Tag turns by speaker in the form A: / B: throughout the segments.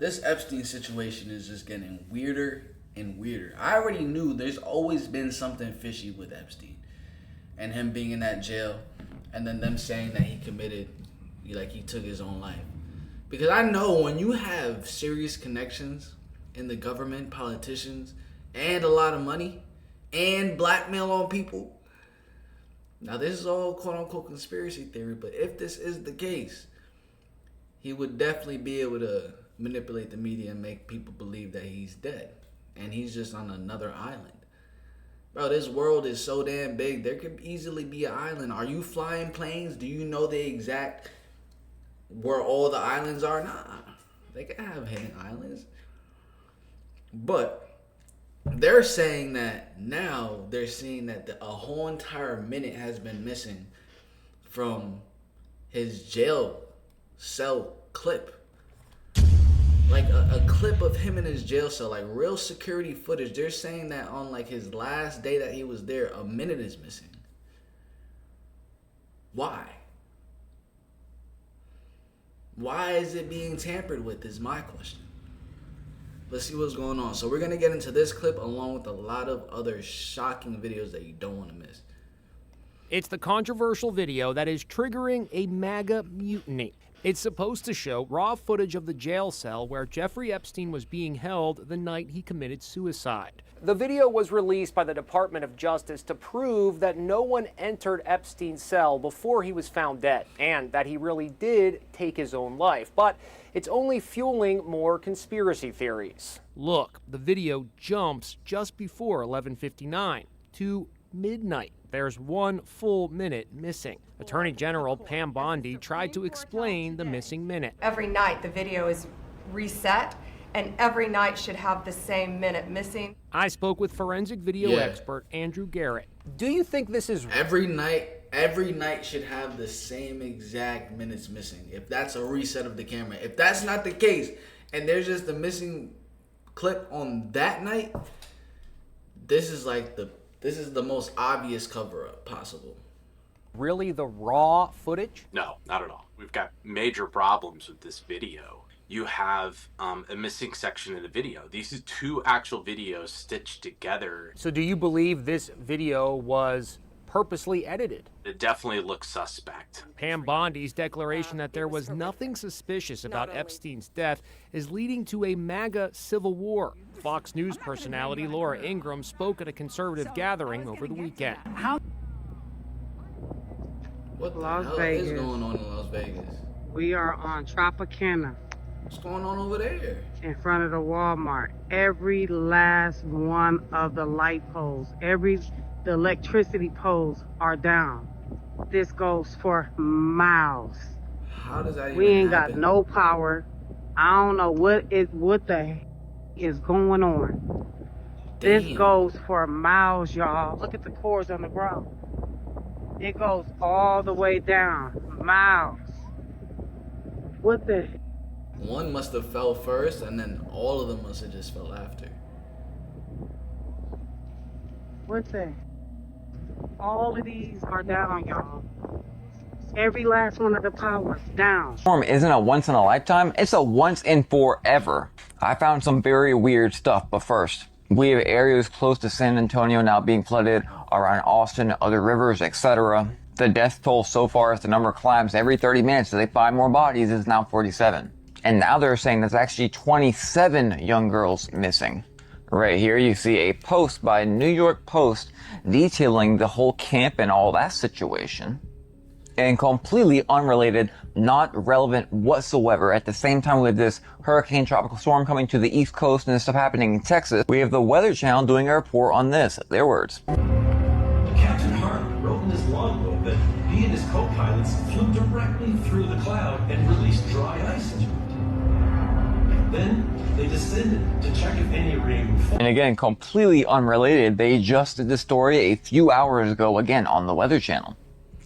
A: This Epstein situation is just getting weirder and weirder. I already knew there's always been something fishy with Epstein and him being in that jail, and then them saying that he took his own life. Because I know when you have serious connections in the government, politicians, and a lot of money, and blackmail on people. Now this is all quote unquote conspiracy theory, but if this is the case, he would definitely be able to manipulate the media and make people believe that he's dead. And he's just on another island. Bro, this world is so damn big. There could easily be an island. Are you flying planes? Do you know the exact where all the islands are? Nah. They can have hidden islands. But they're saying that now they're seeing that a whole entire minute has been missing from his jail cell clip. Like a clip of him in his jail cell, like real security footage. They're saying that on like his last day that he was there, a minute is missing. Why? Why is it being tampered with is my question. Let's see what's going on. So we're going to get into this clip along with a lot of other shocking videos that you don't want to miss.
B: It's the controversial video that is triggering a MAGA mutiny. It's supposed to show raw footage of the jail cell where Jeffrey Epstein was being held the night he committed suicide. The video was released by the Department of Justice to prove that no one entered Epstein's cell before he was found dead, and that he really did take his own life. But it's only fueling more conspiracy theories. Look, the video jumps just before 11:59 to midnight. There's 1 full minute missing. Attorney General Pam Bondi tried to explain the missing minute.
C: Every night the video is reset, and every night should have the same minute missing.
B: I spoke with forensic video expert Andrew Garrett. Do you think this is
A: every night should have the same exact minutes missing? If that's a reset of the camera. If that's not the case, and there's just a missing clip on that night, this is the most obvious cover-up possible.
B: Really the raw footage?
D: No, not at all. We've got major problems with this video. You have a missing section in the video. These are 2 actual videos stitched together.
B: So do you believe this video was purposely edited?
D: It definitely looks suspect.
B: Pam Bondi's declaration that there was nothing suspicious about Epstein's death is leading to a MAGA civil war. Fox News personality Laura Ingram spoke at a conservative gathering over the weekend.
A: What the
E: Las
A: hell
E: Vegas.
A: is going on in Las Vegas?
E: We are on Tropicana
A: What's going on over there?
E: in front of the Walmart. Every last one of the light poles, the electricity poles are down. This goes for miles.
A: How does that even
E: We ain't
A: happen?
E: got no power. I don't know what the heck is going on. This
A: Damn.
E: goes for miles, y'all. Look at the cords on the ground. It goes all the way down. Miles. What the heck?
A: One must have fell first, and then all of them must have just fell after.
E: What the? All of these are down, y'all. Every last one of the powers down.
F: Storm isn't a once in a lifetime, it's a once in forever. I found some very weird stuff, but first, we have areas close to San Antonio now being flooded, around Austin, other rivers, etc. The death toll so far as the number climbs every 30 minutes as they find more bodies is now 47. And now they're saying there's actually 27 young girls missing. Right here you see a post by New York Post detailing the whole camp and all that situation. And completely unrelated, not relevant whatsoever. At the same time with this hurricane tropical storm coming to the East Coast and this stuff happening in Texas, we have the Weather Channel doing a report on this. Their words.
G: Captain Hart wrote in his logbook that he and his co-pilots flew directly through the cloud and released dry ice into it. Then they descended to check if any rain would fall.
F: And again, completely unrelated, they just did this story a few hours ago again on the Weather Channel.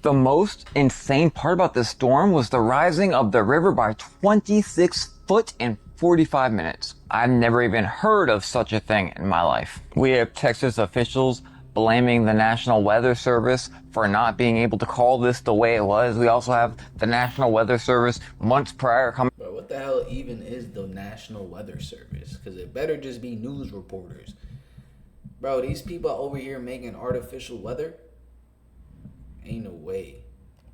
F: The most insane part about this storm was the rising of the river by 26 foot in 45 minutes. I've never even heard of such a thing in my life. We have Texas officials blaming the National Weather Service for not being able to call this the way it was. We also have the National Weather Service months prior coming.
A: But Bro, what the hell even is the National Weather Service? Because it better just be news reporters. Bro, these people over here making artificial weather? Ain't no way.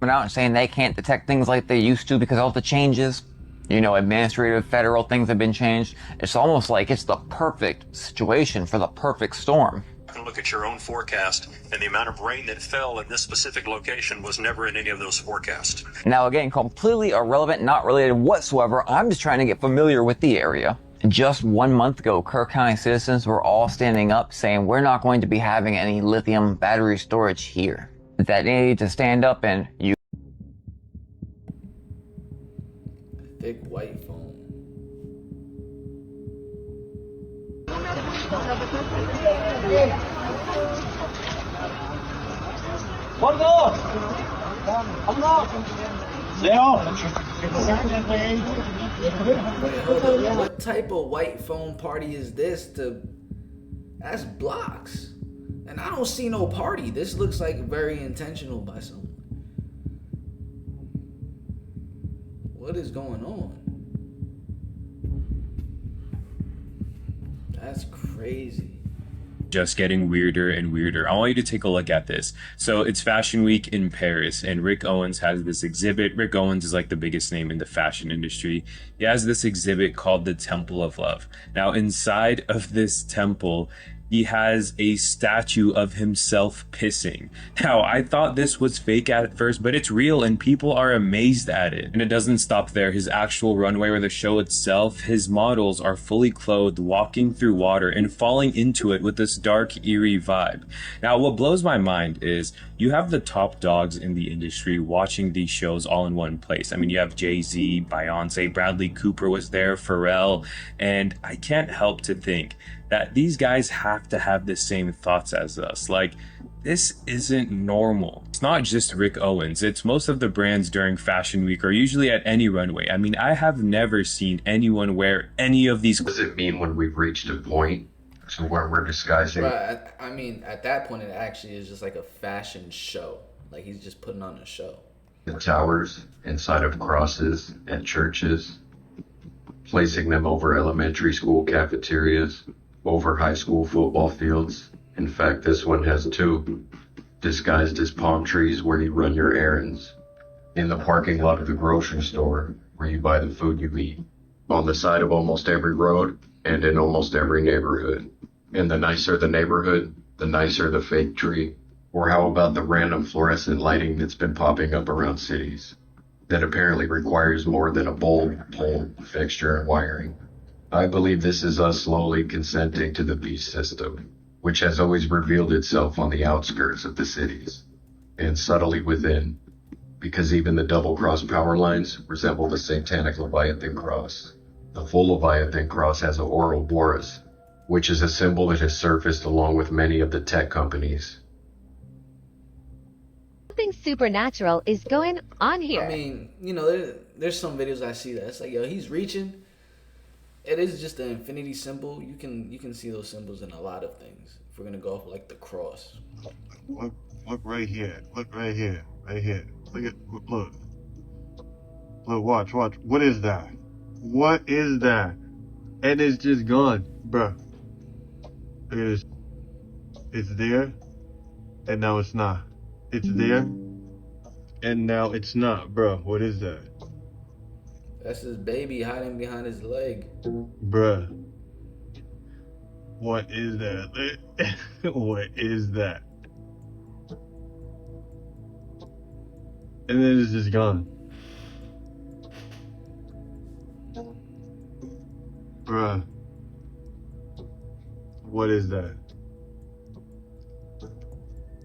F: Out and saying they can't detect things like they used to because of all the changes. You know, administrative, federal things have been changed. It's almost like it's the perfect situation for the perfect storm.
H: You can look at your own forecast, and the amount of rain that fell in this specific location was never in any of those forecasts.
F: Now, again, completely irrelevant, not related whatsoever. I'm just trying to get familiar with the area. Just 1 month ago, Kirk County citizens were all standing up saying we're not going to be having any lithium battery storage here. That they need to stand up and use
A: Thick white foam. Wait, hold up. What type of white foam party is this? That's blocks. And I don't see no party. This looks like very intentional by someone. What is going on? That's crazy.
I: Just getting weirder and weirder. I want you to take a look at this. So it's Fashion Week in Paris, and Rick Owens has this exhibit. Rick Owens is like the biggest name in the fashion industry. He has this exhibit called the Temple of Love. Now, inside of this temple, he has a statue of himself pissing. Now, I thought this was fake at first, but it's real and people are amazed at it. And it doesn't stop there. His actual runway or the show itself, his models are fully clothed, walking through water and falling into it with this dark, eerie vibe. Now, what blows my mind is you have the top dogs in the industry watching these shows all in one place. I mean, you have Jay-Z, Beyonce, Bradley Cooper was there, Pharrell, and I can't help to think that these guys have to have the same thoughts as us. Like, this isn't normal. It's not just Rick Owens, it's most of the brands during Fashion Week or usually at any runway. I mean, I have never seen anyone wear any of these.
J: What does it mean when we've reached a point to where we're disguising?
A: But I mean, at that point, it actually is just like a fashion show. Like, he's just putting on a show.
J: The towers inside of crosses at churches, placing them over elementary school cafeterias, over high school football fields. In fact, this one has two, disguised as palm trees where you run your errands. In the parking lot of the grocery store where you buy the food you eat. On the side of almost every road and in almost every neighborhood. And the nicer the neighborhood, the nicer the fake tree. Or how about the random fluorescent lighting that's been popping up around cities that apparently requires more than a bulb, pole, fixture, and wiring. I believe this is us slowly consenting to the beast system, which has always revealed itself on the outskirts of the cities, and subtly within, because even the double-cross power lines resemble the satanic Leviathan cross. The full Leviathan cross has a Ouroboros, which is a symbol that has surfaced along with many of the tech companies.
K: Something supernatural is going on here.
A: I mean, you know, there's some videos I see that it's like, yo, he's reaching. It is just the infinity symbol. You can see those symbols in a lot of things. If we're gonna go off like the cross.
L: Look right here. Look right here. Right here. Look. Watch. What is that? What is that? And it's just gone, bruh. Look at this. It's there, and now it's not. It's there, and now it's not, bruh. What is that?
A: That's his baby hiding behind his leg.
L: Bruh. What is that? What is that? And then it's just gone. Bruh. What is that?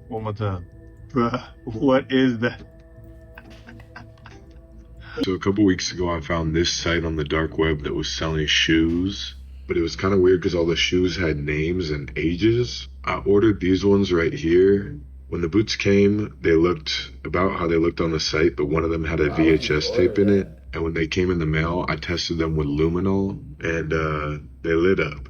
L: One more time. Bruh. What is that?
M: So a couple weeks ago, I found this site on the dark web that was selling shoes, but it was kind of weird because all the shoes had names and ages. I ordered these ones right here. When the boots came, they looked about how they looked on the site, but one of them had a VHS tape in it. And when they came in the mail, I tested them with luminol, and they lit up.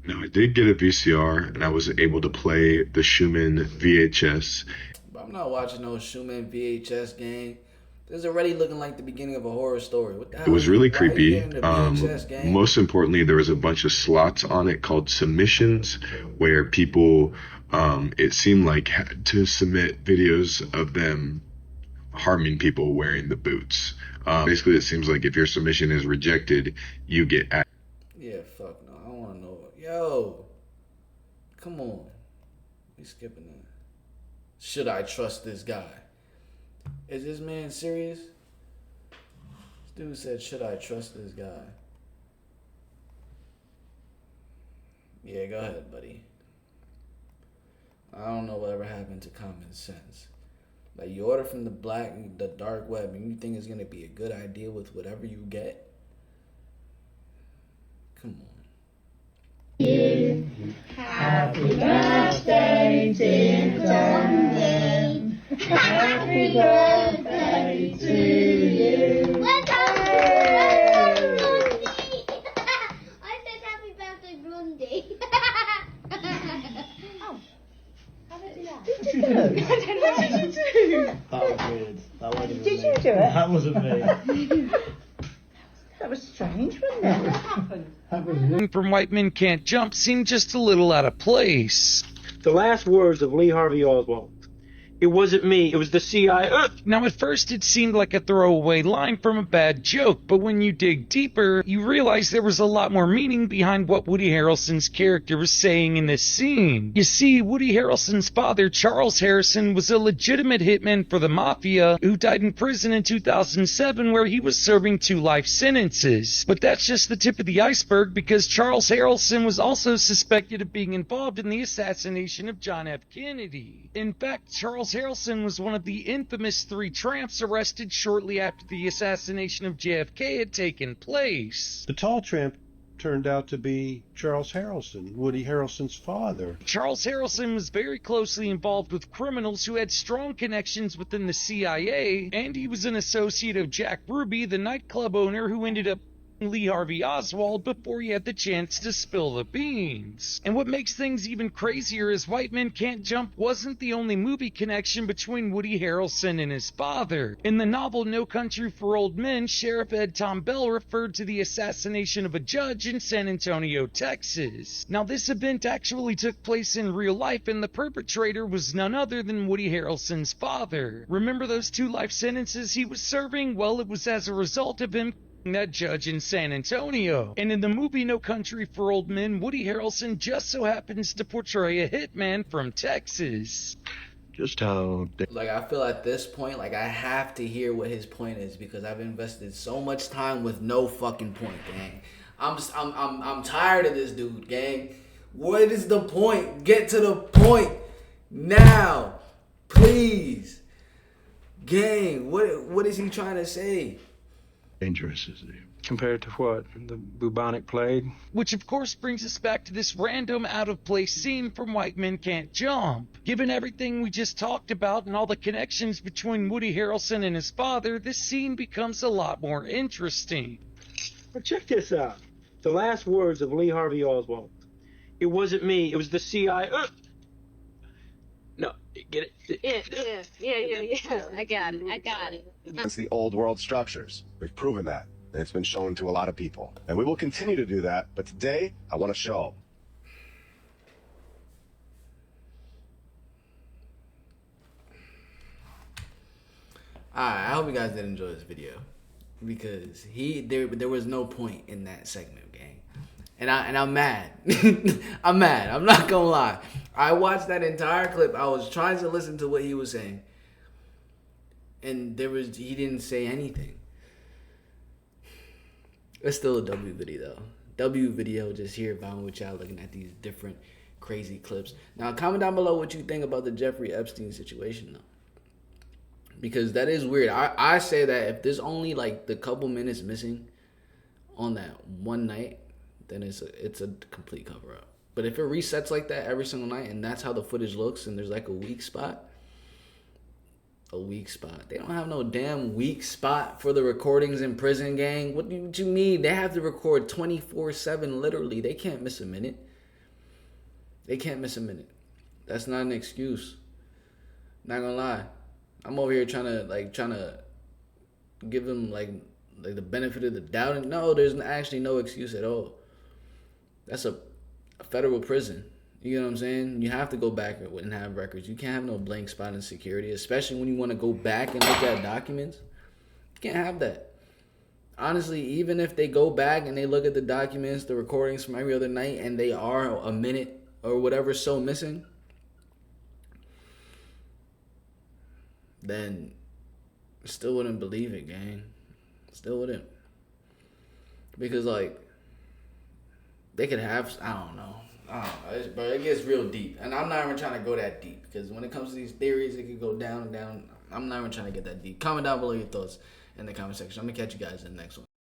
M: Now, I did get a VCR, and I was able to play the Schumann VHS.
A: But I'm not watching no Schumann VHS game. This is already looking like the beginning of a horror story. What the hell?
M: It was really
A: Why are you
M: creepy.
A: getting the VHS, gang?
M: Most importantly, there was a bunch of slots on it called submissions where people, it seemed like, had to submit videos of them harming people wearing the boots. Basically, it seems like if your submission is rejected, you get...
A: Yeah, fuck no. I don't want to know. Yo, come on. We skipping that. Should I trust this guy? Is this man serious? This dude said, should I trust this guy? Yeah, go ahead, buddy. I don't know whatever happened to common sense. Like, you order from the dark web, and you think it's gonna be a good idea with whatever you get? Come on.
N: Happy birthday, dear Tom. Happy birthday to you.
O: Where's happy birthday, I said happy birthday, Blondie. Oh, how did I do that?
N: Did you do it?
O: I don't know.
N: What did you do?
P: That was weird. That wasn't
N: Did
P: me.
N: you do it?
P: That wasn't me.
N: That was strange, wasn't it? What happened?
Q: From White Men Can't Jump seemed just a little out of place.
R: The last words of Lee Harvey Oswald. It wasn't me, it was the CIA.
Q: Now, at first, it seemed like a throwaway line from a bad joke, but when you dig deeper, you realize there was a lot more meaning behind what Woody Harrelson's character was saying in this scene. You see, Woody Harrelson's father, Charles Harrison, was a legitimate hitman for the Mafia who died in prison in 2007 where he was serving 2 life sentences. But that's just the tip of the iceberg because Charles Harrelson was also suspected of being involved in the assassination of John F. Kennedy. In fact, Charles Harelson was one of the infamous 3 tramps arrested shortly after the assassination of JFK had taken place.
S: The tall tramp turned out to be Charles Harelson, Woody Harrelson's father.
Q: Charles Harelson was very closely involved with criminals who had strong connections within the CIA, and he was an associate of Jack Ruby, the nightclub owner who ended up Lee Harvey Oswald before he had the chance to spill the beans. And what makes things even crazier is White Men Can't Jump wasn't the only movie connection between Woody Harrelson and his father. In the novel No Country for Old Men, Sheriff Ed Tom Bell referred to the assassination of a judge in San Antonio, Texas. Now, this event actually took place in real life, and the perpetrator was none other than Woody Harrelson's father. Remember those 2 life sentences he was serving? Well, it was as a result of him that judge in San Antonio. And in the movie No Country for Old Men, Woody Harrelson just so happens to portray a hitman from Texas.
S: Just how...
A: Like, I feel at this point, like, I have to hear what his point is because I've invested so much time with no fucking point, gang. I'm tired of this dude, gang. What is the point? Get to the point now, please. Gang, what is he trying to say?
S: Dangerous, isn't he?
R: Compared to what? The bubonic plague?
Q: Which of course brings us back to this random out-of-place scene from White Men Can't Jump. Given everything we just talked about and all the connections between Woody Harrelson and his father, this scene becomes a lot more interesting.
R: But check this out. The last words of Lee Harvey Oswald. It wasn't me, it was the CIA. No, get it?
K: Yeah. I got it.
T: It's the old world structures. We've proven that. And it's been shown to a lot of people. And we will continue to do that. But today, I want to show.
A: Alright, I hope you guys did enjoy this video. Because there was no point in that segment, gang. And I'm mad. I'm mad. I'm not gonna lie. I watched that entire clip. I was trying to listen to what he was saying. And he didn't say anything. It's still a W video though. W video, just here vibing with y'all looking at these different crazy clips. Now comment down below what you think about the Jeffrey Epstein situation though. Because that is weird. I say that if there's only like the couple minutes missing on that one night, then it's a complete cover up. But if it resets like that every single night and that's how the footage looks and there's like a weak spot. They don't have no damn weak spot for the recordings in prison, gang. What do you mean? They have to record 24/7 literally. They can't miss a minute. That's not an excuse. Not gonna lie. I'm over here trying to give them like the benefit of the doubt. And no, there's actually no excuse at all. That's a federal prison. You know what I'm saying? You have to go back and have records. You can't have no blank spot in security, especially when you want to go back and look at documents. You can't have that. Honestly, even if they go back and they look at the documents, the recordings from every other night, and they are a minute or whatever so missing, then still wouldn't believe it, gang. Still wouldn't. Because, like, they could have, I don't know. But it gets real deep. And I'm not even trying to go that deep. Because when it comes to these theories, it could go down and down. I'm not even trying to get that deep. Comment down below your thoughts in the comment section. I'm going to catch you guys in the next one.